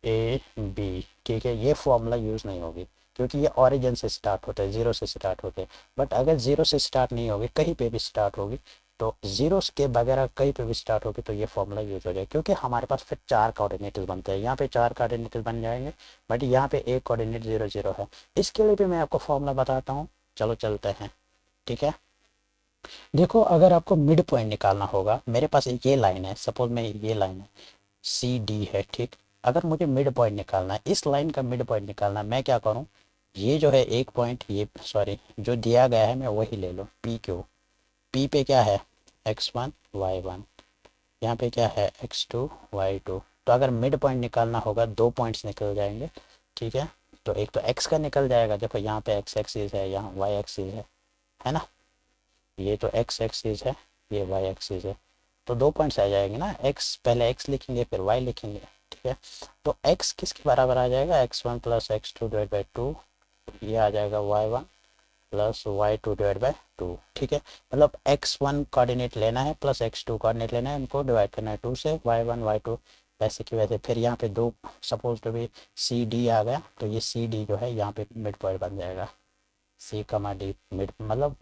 ए बी, ठीक है, ये फॉर्मूला यूज़ नहीं होगी, क्योंकि ये ओरिजिन से स्टार्ट होता है, ज़ीरो से स्टार्ट होते हैं। बट अगर ज़ीरो से स्टार्ट नहीं होगी, कहीं पे भी स्टार्ट होगी, तो ज़ीरो के बगैर कहीं पे भी स्टार्ट होगी, तो ये फॉर्मूला यूज़ हो जाएगा, क्योंकि हमारे पास फिर चार कोऑर्डिनेटर्स बनते हैं, यहाँ पे चार कोऑर्डिनेटर्स बन जाएंगे, बट यहाँ पे एक कोऑर्डिनेट ज़ीरो ज़ीरो है। इसके लिए भी मैं आपको फॉर्मूला बताता हूँ, चलो चलते हैं, ठीक है। देखो, अगर आपको मिड पॉइंट निकालना होगा, मेरे पास ये लाइन है, सपोज में ये लाइन है सी डी है, ठीक। अगर मुझे मिड पॉइंट निकालना है, इस लाइन का मिड पॉइंट निकालना है, मैं क्या करूँ, ये जो है एक पॉइंट, ये सॉरी जो दिया गया है मैं वही ले लूँ, पी क्यू। पी पे क्या है, एक्स वन वाई वन, यहाँ पे क्या है एक्स टू वाई टू। तो अगर मिड पॉइंट निकालना होगा, दो पॉइंट्स निकल जाएंगे, ठीक है। तो एक तो एक्स का निकल जाएगा, देखो यहाँ पे एक्स एक्सिस है, यहाँ वाई एक्सिस है ना, ये तो एक्स एक्सिस है, ये वाई एक्सिस है, तो दो पॉइंट्स आ जाएंगे ना, एक्स पहले एक्स लिखेंगे फिर वाई लिखेंगे, ठीक है। तो एक्स किसके बराबर आ जाएगा, X one plus X two divide by two, ये आ जाएगा Y one plus Y two divide by two, ठीक है। मतलब एक्स वन कोऑर्डिनेट लेना है प्लस एक्स टू कोऑर्डिनेट लेना है, इनको डिवाइड करना है टू से, वाई वन वाई टू वैसे की वैसे। फिर यहाँ पे दो सपोज टू भी सी डी आ गया, तो ये सी डी जो है यहाँ पे मिड पॉइंट बन जाएगा, सी कमा डी मिड, मतलब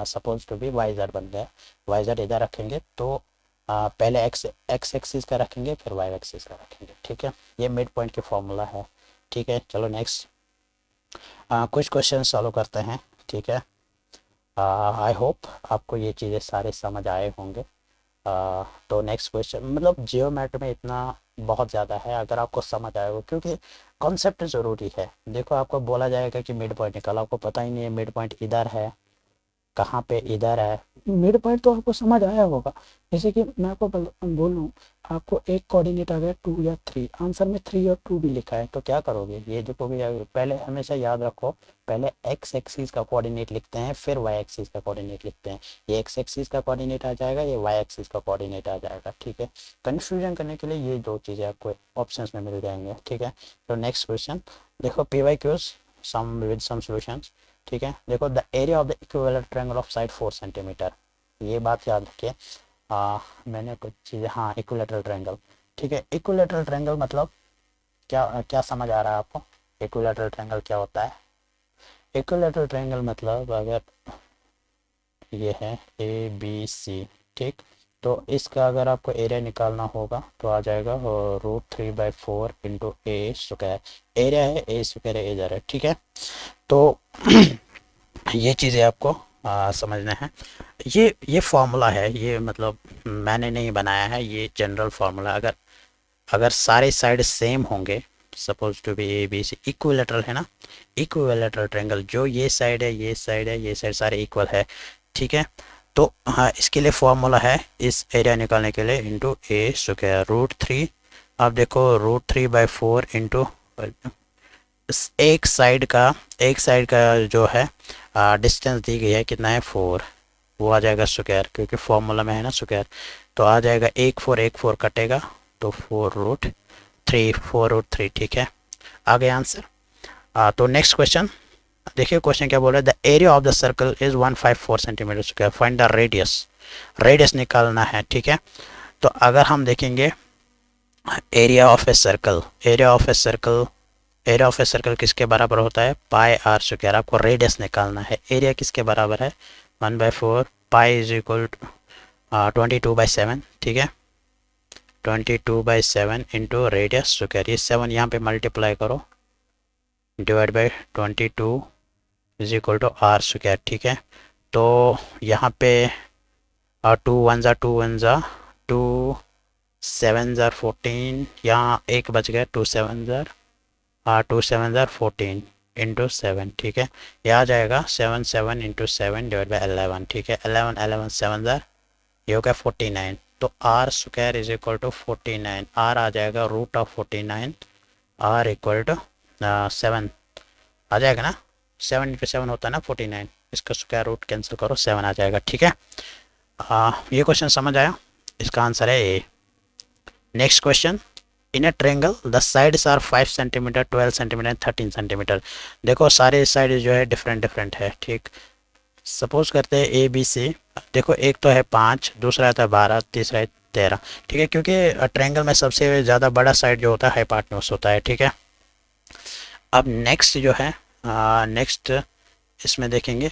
suppose to be Y Z बन गया, वाई जेड इधर रखेंगे तो पहले एक्स एक्स एक्सिस का रखेंगे फिर वाई एक्सिस का रखेंगे, ठीक है। ये मिड पॉइंट की फॉर्मूला है, ठीक है। चलो नेक्स्ट कुछ क्वेश्चन सॉल्व करते हैं, ठीक है। आई होप आपको ये चीज़ें सारे समझ आए होंगे। तो नेक्स्ट क्वेश्चन, मतलब जियोमेट्री में इतना बहुत ज़्यादा है, अगर आपको समझ आएगा, क्योंकि कॉन्सेप्ट ज़रूरी है। देखो, आपको बोला जाएगा कि मिड पॉइंट निकालो, आपको पता ही नहीं है मिड पॉइंट इधर है, कहाँ पे इधर है, मिड पॉइंट तो आपको समझ आया होगा। जैसे कि मैं आपको बोलूँ, आपको एक कोऑर्डिनेट आ गया टू या थ्री, आंसर में थ्री और टू भी लिखा है, तो क्या करोगे, ये जो भी पहले हमेशा याद रखो, पहले एक्स एक्सिस का कोऑर्डिनेट लिखते हैं फिर वाई एक्सिस का कोऑर्डिनेट लिखते हैं। ये एक्स एक्सिस का कोऑर्डिनेट आ जाएगा, ये वाई एक्सिस का कोऑर्डिनेट आ जाएगा, ठीक है। कन्फ्यूजन करने के लिए ये दो चीज़ें आपको ऑप्शंस में मिल जाएंगे, ठीक है। तो नेक्स्ट क्वेश्चन देखो, P Y Qs some with some solutions, ठीक है। देखो, the area of the equivalent triangle of side 4 centimetre, ये बात याद रखिए। मैंने कुछ चीज़ें, हाँ, इक्विलेटरल ट्रायंगल, ठीक है। इक्विलेटरल ट्रायंगल मतलब क्या क्या समझ आ रहा है आपको, इक्विलेटरल ट्रायंगल क्या होता है। इक्विलेटरल ट्रायंगल मतलब अगर ये है ए बी सी, ठीक, तो इसका अगर आपको एरिया निकालना होगा तो आ जाएगा √3/4 इंटू ए स्क्वायर, एरिया है ए स्क्वायर इधर है, ठीक है। तो ये चीज़ें आपको समझना है। ये फॉर्मूला है, ये मतलब मैंने नहीं बनाया है, ये जनरल फार्मूला। अगर अगर सारे साइड सेम होंगे, suppose to be A B C equilateral है ना, इक्विलेटरल ट्रायंगल, जो ये साइड है ये साइड है ये साइड सारे इक्वल है, ठीक है। तो हाँ, इसके लिए फॉर्मूला है इस एरिया निकालने के लिए इंटू ए स्क्वायर √3। आप देखो √3/4 इंटू एक साइड का जो है डिस्टेंस दी गई है कितना है 4, वो आ जाएगा स्क्वायर, क्योंकि फॉर्मूला में है ना स्क्वायर। तो आ जाएगा एक फोर कटेगा, तो 4√3, ठीक है, आ गया आंसर। तो नेक्स्ट क्वेश्चन देखिए, क्वेश्चन क्या बोल रहा है, the area of the circle is 154 centimetre square, find the radius, radius निकालना है, ठीक है। तो अगर हम देखेंगे area of a circle, area of a circle किसके बराबर होता है, पाई आर स्क्वायर। आपको रेडियस निकालना है, एरिया किसके बराबर है 1/4, पाई इज इक्वल 22/7, ठीक है, 22/7 इंटू रेडियस स्क्वायर, ये 7 यहाँ पे मल्टीप्लाई करो, divide by 22 is equal to R square, ठीक है। तो यहाँ पे 2 7 14, यहाँ एक बच गया, 2 7 14, इंटू 7, ठीक है। ये आ जाएगा 7 7 इंटू 7 डिवाइड बाई 11, ठीक है। 11 11 7 ज़ार, ये हो गया 49। तो R square is equal to 49, R आ जाएगा root of 49, R equal to 7 आ जाएगा ना, 7 इंटू 7 होता है ना 49, इसका स्क्वायर रूट कैंसिल करो 7 आ जाएगा, ठीक है। ये क्वेश्चन समझ आया, इसका आंसर है A. Next question, in a triangle the sides are 5 centimetre, 12 centimetre, 13 centimetre. देखो सारे साइड जो है डिफरेंट डिफरेंट है, ठीक। सपोज करते हैं ए बी सी, देखो एक तो है 5, दूसरा है 12, तीसरा है 13, ठीक है। क्योंकि ट्रायंगल में सबसे ज़्यादा बड़ा साइड जो होता है हाइपोटेन्यूज होता है, ठीक है। अब नेक्स्ट जो है, नेक्स्ट इसमें देखेंगे,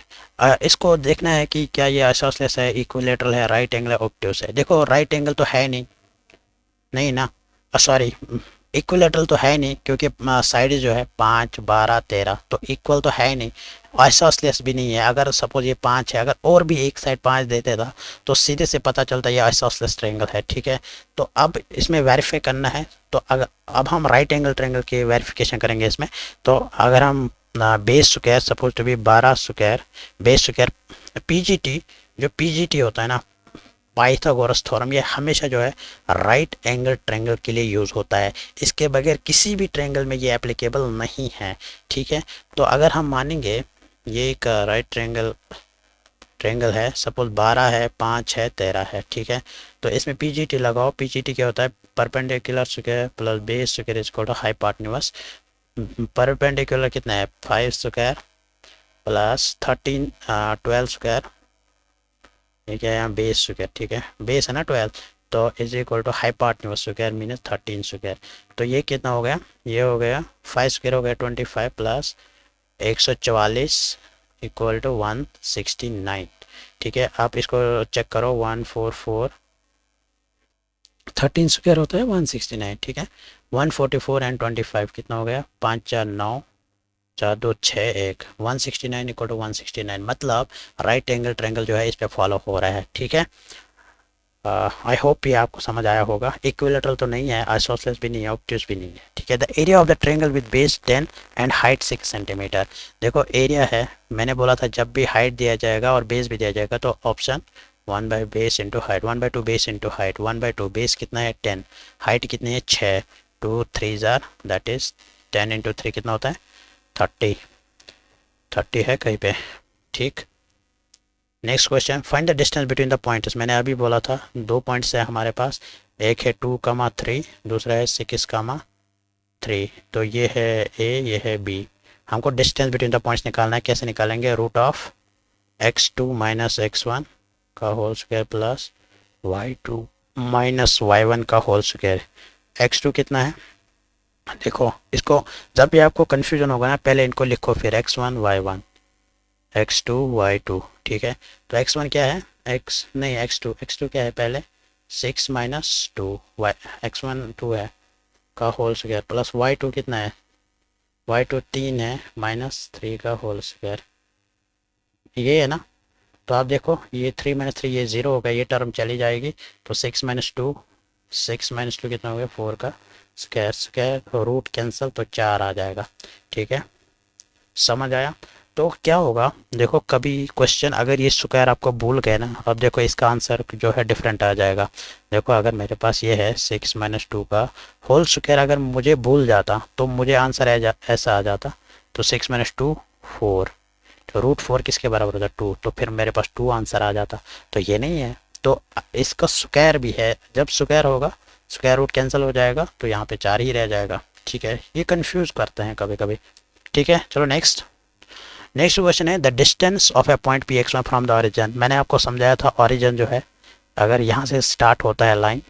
इसको देखना है कि क्या ये आइसोसेलेस है, इक्विलेटरल है, राइट एंगल है, ऑब्ट्यूज है। देखो राइट एंगल तो है नहीं, नहीं ना, सॉरी इक्विलेटरल तो है नहीं, क्योंकि साइड जो है 5 12 13 तो इक्वल तो है नहीं, आइसोसेलेस भी नहीं है। अगर सपोज ये 5 है, अगर और भी एक साइड 5 देते था तो सीधे से पता चलता है ये आइसोसेलेस ट्रायंगल है, ठीक है। तो अब इसमें वेरीफाई करना है, तो अगर अब हम राइट एंगल ट्रायंगल की वेरिफिकेशन करेंगे इसमें। तो अगर हम base square suppose to be 12 square, base square PGT, जो पीजीटी होता है ना, पाइथागोरस थ्योरम, ये हमेशा जो है राइट एंगल ट्रायंगल के लिए यूज़ होता है, इसके बगैर किसी भी ट्रायंगल में ये एप्लीकेबल नहीं है, ठीक है। तो अगर हम मानेंगे ये एक राइट ट्रायंगल ट्रायंगल है, सपोज 12 है, 5 है, 13 है, ठीक है। तो इसमें पीजीटी लगाओ, पीजीटी क्या होता है, perpendicular square plus base square is equal to hypotenuse. Perpendicular कितना है 5 स्क्वायर प्लस 13 12 स्क्वायर, ये क्या है यहाँ बेस स्क्वायर, ठीक है, बेस है ना 12, तो is equal to hypotenuse square minus 13 square. तो ये कितना हो गया, ये हो गया 5 स्क्वायर हो गया 25 प्लस 144 इक्वल टू 169, ठीक है। आप इसको चेक करो, 144 13 स्क्वायर होता है 169, ठीक है। 144 एंड 25 कितना हो गया, 5 4 9 4 2 6 1, 169 इक्वल टू 169, मतलब राइट एंगल ट्रायंगल जो है इस पे फॉलो हो रहा है, ठीक है। आई होप ये आपको समझ आया होगा। इक्विलेटरल तो नहीं है, आइसोसेलेस भी नहीं है, ऑब्ट्यूज भी नहीं है, ठीक है। The area of the triangle with base 10 and height 6 centimetre. देखो एरिया है, मैंने बोला था जब भी हाइट दिया जाएगा और बेस भी दिया जाएगा तो option 1 by base into height, 1 by 2 base into height, 1 by 2 base कितना है 10, हाइट कितनी है 6, 2 3 ज़ार दैट इज 10 इंटू 3 कितना होता है 30, 30 है कहीं पे, ठीक। Next question, find the distance between the points. मैंने अभी बोला था 2 पॉइंट्स है हमारे पास, एक है 2,3, दूसरा है 6,3, तो ये है ए, ये है बी। हमको डिस्टेंस बिटवीन द पॉइंट्स निकालना है, कैसे निकालेंगे, root of x2 minus x1 का whole square plus y2 minus y1 का होल स्क्वायर। x2 कितना है, देखो इसको जब भी आपको कन्फ्यूजन होगा ना, पहले इनको लिखो, फिर x1 y1 x2 y2, ठीक है। तो x1 क्या है, x नहीं x2 क्या है पहले 6 माइनस 2 y, x1 2 है का होल स्क्वायर प्लस y2 कितना है, y2 3 है माइनस 3 का होल स्क्वायर, ये है ना। तो आप देखो ये 3 माइनस 3 ये 0 हो गया, ये टर्म चली जाएगी, तो 6 माइनस 2, 6 माइनस 2 कितना हो गया 4 का स्क्वायर, स्क्वायर रूट कैंसिल तो 4 आ जाएगा, ठीक है। समझ आया। तो क्या होगा, देखो कभी क्वेश्चन अगर ये स्क्वायर आपको भूल गए ना, अब देखो इसका आंसर जो है डिफरेंट आ जाएगा। देखो अगर मेरे पास ये है 6 माइनस 2 का होल स्क्वायर, अगर मुझे भूल जाता तो मुझे आंसर ऐसा आ जाता, तो 6 माइनस 2 4, तो रूट 4 किसके बराबर होता है 2, तो फिर मेरे पास 2 आंसर आ जाता, तो ये नहीं है। तो इसका स्क्वायर भी है, जब स्क्वायर होगा स्क्वायर रूट कैंसिल हो जाएगा तो यहाँ पे 4 ही रह जाएगा, ठीक है। ये कंफ्यूज करते हैं कभी कभी, ठीक है। चलो नेक्स्ट क्वेश्चन है, the distance of A point P x one from the origin. मैंने आपको समझाया था ऑरिजन जो है, अगर यहाँ से स्टार्ट होता है लाइन,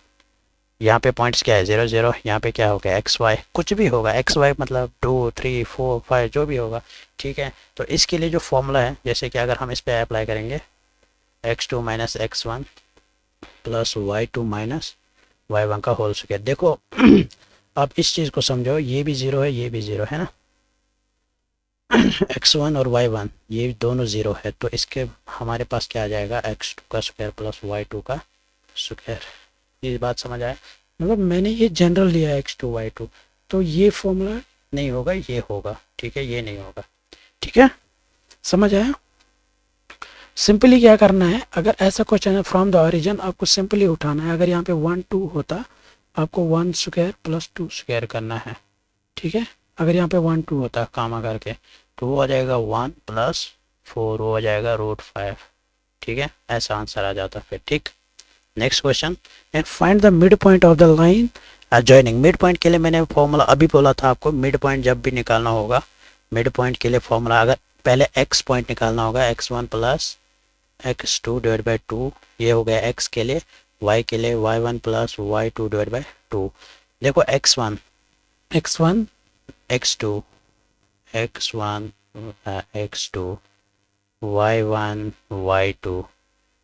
यहाँ पे पॉइंट्स क्या है 0 0, यहाँ पे क्या होगा एक्स वाई, कुछ भी होगा एक्स वाई मतलब 2 3 4 5 जो भी होगा, ठीक है। तो इसके लिए जो फॉर्मूला है, जैसे कि अगर हम इस पर अप्लाई करेंगे x2 minus x1 plus y2 minus y1 का होल स्क्वायर। देखो अब इस चीज़ को समझो, ये भी 0 है, ये भी 0 है ना, x1 और y1 ये दोनों 0 है, तो इसके हमारे पास क्या आ जाएगा x2 का स्क्वायर प्लस y2 का स्क्वायर। ये बात समझ आया, मतलब मैंने ये जनरल लिया x2 y2, तो ये फॉर्मूला नहीं होगा, ये होगा, ठीक है, ये नहीं होगा, ठीक है, समझ आया। सिंपली क्या करना है, अगर ऐसा क्वेश्चन है फ्रॉम द ओरिजिन, आपको सिंपली उठाना है। अगर यहाँ पे 1 2 होता, आपको 1 स्क्वायर प्लस 2 स्क्वायर करना है, ठीक है। अगर यहाँ पे 1 2 होता कामा करके, तो वो आ जाएगा 1 प्लस 4, वो आ जाएगा √5, ठीक है, ऐसा आंसर आ जाता फिर, ठीक। Next question, and find the mid point of the line joining. Mid point के लिए मैंने फॉर्मूला अभी बोला था आपको, मिड पॉइंट जब भी निकालना होगा, मिड पॉइंट के लिए फॉर्मूला, अगर पहले एक्स पॉइंट निकालना होगा, x1 plus x2 divide by 2, ये हो गया x के लिए। y के लिए y1 plus y2 divide by 2। देखो x1 x1 x2 x1 x2 y1 y2,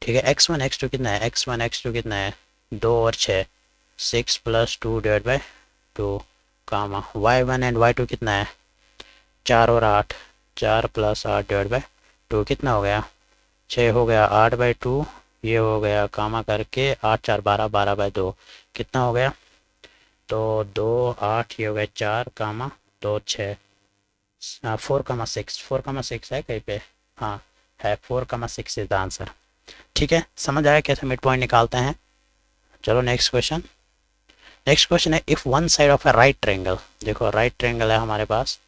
ठीक है। x1 x2 कितना है, x1 x2 कितना है, 2 और 6, 6 plus 2 divide by 2, comma y1 and y2 कितना है, 4 और 8, 4 प्लस 8 डिवाइड बाई 2, कितना हो गया, 6 हो गया, 8/2, ये हो गया कामा करके 8 4 12, 12/2, कितना हो गया, तो 2 8, ये हो गया 4 कामा 2 6, 4,6, 4,6 है कहीं पे, हाँ है, 4,6 इज द आंसर, ठीक है। समझ आया कैसे मिड पॉइंट निकालते हैं। चलो नेक्स्ट क्वेश्चन। नेक्स्ट क्वेश्चन है, if one side of A right triangle, देखो राइट ट्रायंगल है हमारे पास,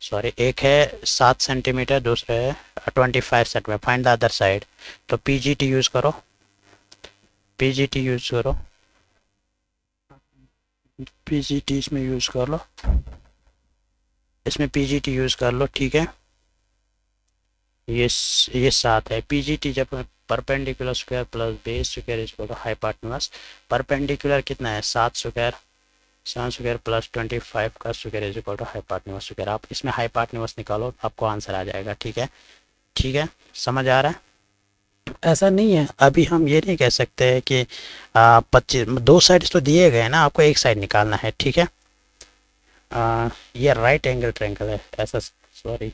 सॉरी, एक है 7 सेंटीमीटर, दूसरा है 25 centimetre, find the other side. तो पीजीटी यूज़ करो, पीजीटी यूज़ करो, पीजीटी इसमें यूज़ कर लो, इसमें पीजीटी यूज़ कर लो, ठीक है। ये 7 है, पीजीटी जब perpendicular square plus base square इसको तो हाइपोटेन्यूज, परपेंडिकुलर कितना है 7 स्क्वायर, 7 स्क्वायर प्लस 25 का square is equal to hypotenuse square. आप इसमें हाइपोटेन्यूज निकालो, आपको आंसर आ जाएगा, ठीक है, ठीक है, समझ आ रहा है। ऐसा नहीं है, अभी हम ये नहीं कह सकते कि 25, दो साइड तो दिए गए ना, आपको एक साइड निकालना है, ठीक है। ये राइट एंगल ट्रायंगल है, ऐसा, सॉरी,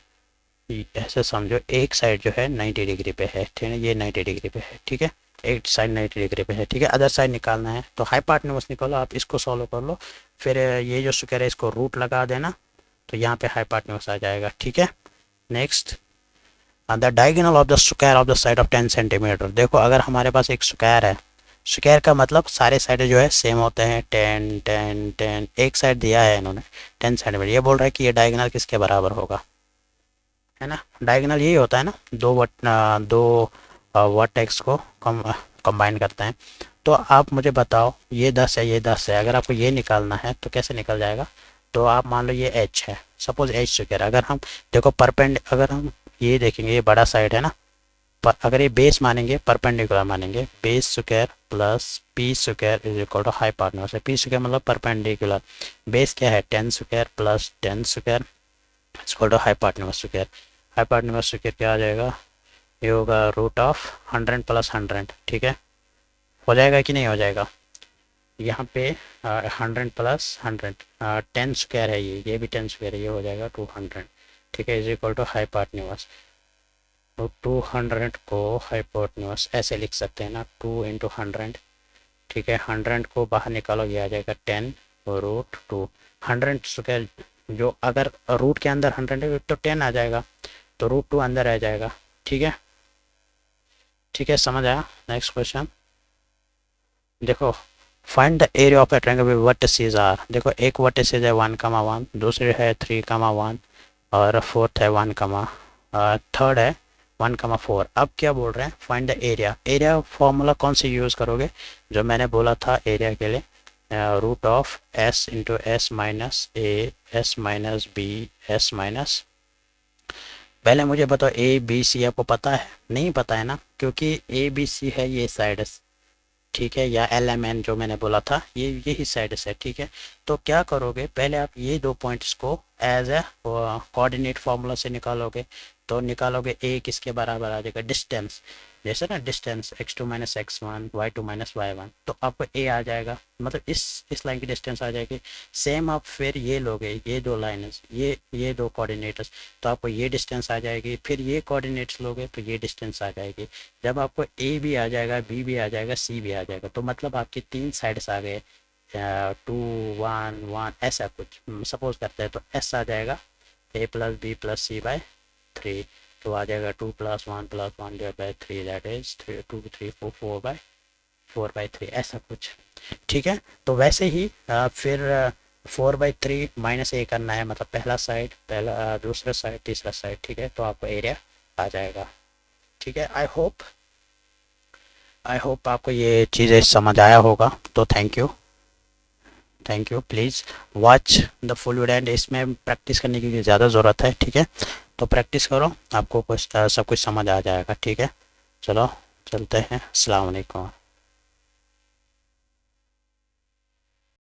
ऐसे समझो, एक साइड जो है 90 डिग्री पे है, ठीक है, ये 90 डिग्री पे है, ठीक है, एक साइड 90 डिग्री पे है, ठीक है। अदर साइड निकालना है तो हाइपोटेन्यूज निकालो, आप इसको सॉल्व कर लो, फिर ये जो स्क्वायर है इसको रूट लगा देना, तो यहाँ पे हाइपोटेन्यूज आ जाएगा, ठीक है। Next, the diagonal of the square of the side of 10 centimetre. देखो अगर हमारे पास एक स्क्वायर है, स्क्वायर का मतलब सारे साइड जो है सेम होते हैं, 10 10 10, एक साइड दिया है इन्होंने 10 सेंटीमीटर, ये बोल रहा है कि ये डायगोनल किसके बराबर होगा, है ना। डायगोनल यही होता है ना, दो वर्टेक्स को कंबाइन करते हैं। तो आप मुझे बताओ, ये 10 है, ये 10 है, अगर आपको ये निकालना है तो कैसे निकल जाएगा। तो आप मान लो ये एच है, सपोज एच स्क्वायर, अगर हम देखो अगर हम ये देखेंगे, ये बड़ा साइड है ना, पर अगर ये बेस मानेंगे, परपेंडिकुलर मानेंगे, base square plus P square is equal to hypotenuse. P square मतलब परपेंडिकुलर, बेस क्या है 10 square plus 10 square equal to hypotenuse square. Hypotenuse square क्या आ जाएगा, ये होगा √100 प्लस 100, ठीक है, हो जाएगा कि नहीं हो जाएगा। यहाँ पे 100 प्लस 100, 10 स्क्वायर है, ये भी 10 स्क्वायर है, ये हो जाएगा 200, ठीक है, इज इक्वल टू हाइपोटेन्यूज। तो 200 को हाइपोटेन्यूज ऐसे लिख सकते हैं ना, 2 इंटू 100, ठीक है, 100 को बाहर निकालो, ये आ जाएगा 10 √2, 100 स्क्वायर, जो अगर रूट के अंदर 100 है तो 10 आ जाएगा, तो √2 अंदर आ जाएगा, ठीक है, ठीक है, समझ आया। नेक्स्ट क्वेश्चन देखो, find the area of a triangle with vertices are. देखो एक वर्टिसेस है 1,1, दूसरे है 3,1 और फोर्थ है 1, थर्ड है 1,4। अब क्या बोल रहे हैं, find the area. Area formula कौन से यूज़ करोगे, जो मैंने बोला था एरिया के लिए, √S into S minus A S minus B S minus, पहले मुझे बताओ ए बी सी आपको पता है, नहीं पता है ना, क्योंकि ए बी सी है ये साइड, ठीक है, या LMN जो मैंने बोला था, ये यही साइड है, ठीक है। तो क्या करोगे, पहले आप ये दो पॉइंट्स को एज ए कोऑर्डिनेट फार्मूला से निकालोगे, तो निकालोगे ए किसके बराबर आ जाएगा, डिस्टेंस, जैसे ना distance x2 minus x1 y2 minus y1, तो आपको ए आ जाएगा, मतलब इस लाइन की डिस्टेंस आ जाएगी। सेम आप फिर ये लोगे, ये दो लाइन, ये दो कोऑर्डिनेटर्स, तो आपको ये डिस्टेंस आ जाएगी, फिर ये कोऑर्डिनेट्स लोगे तो ये डिस्टेंस आ जाएगी। जब आपको ए भी आ जाएगा, बी भी आ जाएगा, सी भी आ जाएगा, तो मतलब आपके 3 साइड्स आ गए, टू वन वन ऐसा कुछ सपोज करते हैं, तो एस आ जाएगा a+b+c/3, तो आ जाएगा 2+1+1/3, दैट इज 2 3 4 4/4/3 ऐसा कुछ। ठीक है, तो वैसे ही फिर 4/3 - a करना है, मतलब पहला साइड, पहला दूसरा साइड, तीसरा साइड। ठीक है, तो आपको एरिया आ जाएगा। ठीक है, आई होप आपको ये चीज़ें समझ आया होगा। तो thank you please watch the full video and इसमें प्रैक्टिस करने की ज़्यादा ज़रूरत है। ठीक है, तो प्रैक्टिस करो, आपको कुछ सब कुछ समझ आ जाएगा। ठीक है, चलो चलते हैं, अस्सलाम वालेकुम।